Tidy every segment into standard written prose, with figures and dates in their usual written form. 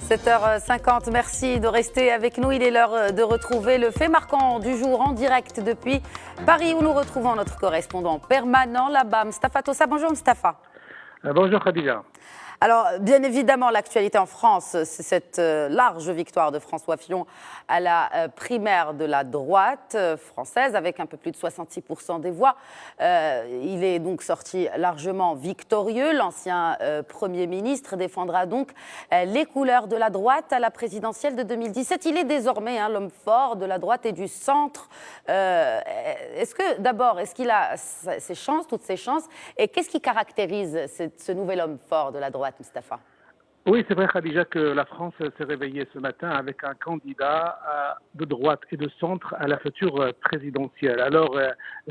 7h50, merci de rester avec nous. Il est l'heure de retrouver le fait marquant du jour en direct depuis Paris où nous retrouvons notre correspondant permanent là-bas, Mustapha Tossa. Bonjour Mustapha. Bonjour Khadija. Alors, bien évidemment, l'actualité en France, c'est cette large victoire de François Fillon à la primaire de la droite française, avec un peu plus de 66% des voix. Il est donc sorti largement victorieux. L'ancien Premier ministre défendra donc les couleurs de la droite à la présidentielle de 2017. Il est désormais l'homme fort de la droite et du centre. Est-ce qu'il a ses chances, toutes ses chances? Et qu'est-ce qui caractérise ce nouvel homme fort de la droite, Mustapha? Oui, c'est vrai, Khadija, que la France s'est réveillée ce matin avec un candidat de droite et de centre à la future présidentielle. Alors,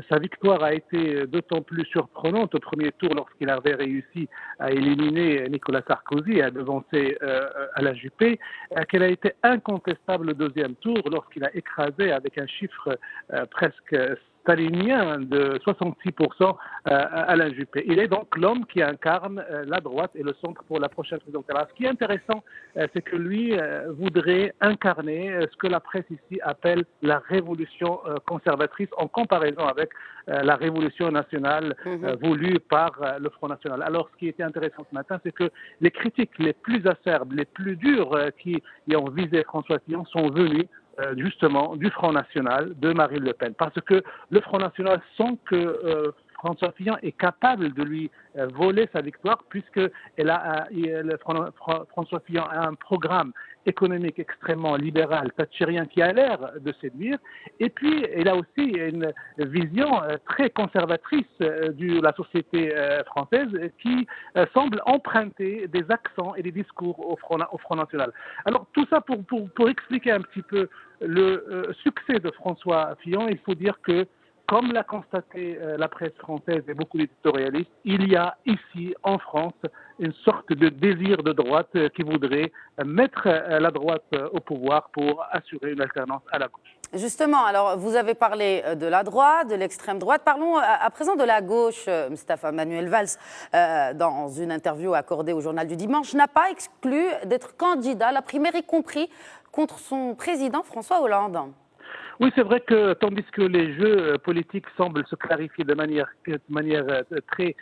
sa victoire a été d'autant plus surprenante au premier tour lorsqu'il avait réussi à éliminer Nicolas Sarkozy et à devancer Alain Juppé, qu'elle a été incontestable au deuxième tour lorsqu'il a écrasé avec un chiffre presque stalinien de 66% Alain Juppé. Il est donc l'homme qui incarne la droite et le centre pour la prochaine présidentielle. Alors, ce qui est intéressant, c'est que lui voudrait incarner ce que la presse ici appelle la révolution conservatrice en comparaison avec la révolution nationale voulue par le Front National. Alors, ce qui était intéressant ce matin, c'est que les critiques les plus acerbes, les plus dures qui ont visé François Fillon sont venues justement du Front National, de Marine Le Pen. Parce que le Front National sent que François Fillon est capable de lui voler sa victoire puisque François Fillon a un programme économique extrêmement libéral, thatchérien, qui a l'air de séduire. Et puis, il a aussi une vision très conservatrice de la société française qui semble emprunter des accents et des discours au Front National. Alors, tout ça pour expliquer un petit peu le succès de François Fillon, il faut dire que, comme l'a constaté la presse française et beaucoup d'éditorialistes, il y a ici, en France, une sorte de désir de droite qui voudrait mettre la droite au pouvoir pour assurer une alternance à la gauche. Justement, alors vous avez parlé de la droite, de l'extrême droite. Parlons à présent de la gauche. Mustapha Manuel Valls, dans une interview accordée au Journal du Dimanche, n'a pas exclu d'être candidat à la primaire, y compris contre son président François Hollande. Oui, c'est vrai que tandis que les jeux politiques semblent se clarifier de manière très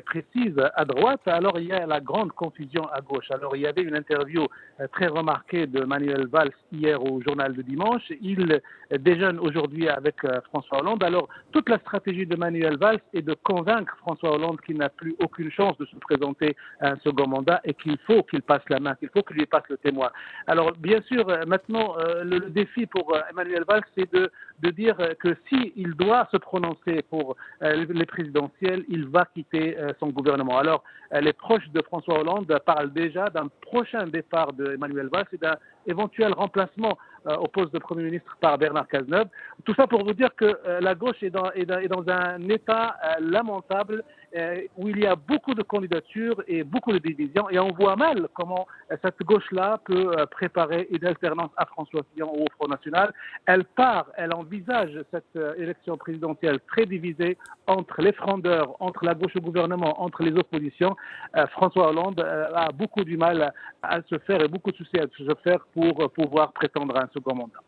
précise à droite, alors il y a la grande confusion à gauche. Alors il y avait une interview très remarquée de Manuel Valls hier au Journal du Dimanche. Il déjeune aujourd'hui avec François Hollande. Alors toute la stratégie de Manuel Valls est de convaincre François Hollande qu'il n'a plus aucune chance de se présenter à un second mandat et qu'il faut qu'il passe la main, qu'il faut qu'il lui passe le témoin. Alors bien sûr, maintenant le défi pour Manuel Valls, c'est de dire que s'il doit se prononcer pour les présidentielles, il va quitter son gouvernement. Alors, les proches de François Hollande parlent déjà d'un prochain départ d'Emmanuel Valls et d'un éventuel remplacement au poste de Premier ministre par Bernard Cazeneuve. Tout ça pour vous dire que la gauche est dans un état lamentable où il y a beaucoup de candidatures et beaucoup de divisions et on voit mal comment cette gauche-là peut préparer une alternance à François Fillon au Front National. Elle envisage cette élection présidentielle très divisée entre les frondeurs, entre la gauche au gouvernement, entre les oppositions. François Hollande a beaucoup du mal à se faire et beaucoup de soucis à se faire pour pouvoir prétendre à un second mandat.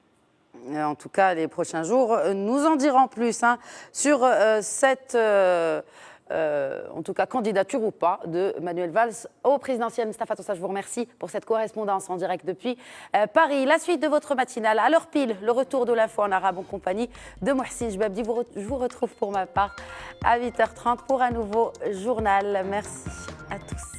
En tout cas, les prochains jours nous en diront plus sur cette en tout cas candidature ou pas de Manuel Valls au présidentiel. Mustapha Tossa, je vous remercie pour cette correspondance en direct depuis Paris. La suite de votre matinale, à l'heure pile, le retour de l'info en arabe en compagnie de Mohsin Jbabdi. Je vous retrouve pour ma part à 8h30 pour un nouveau journal. Merci à tous.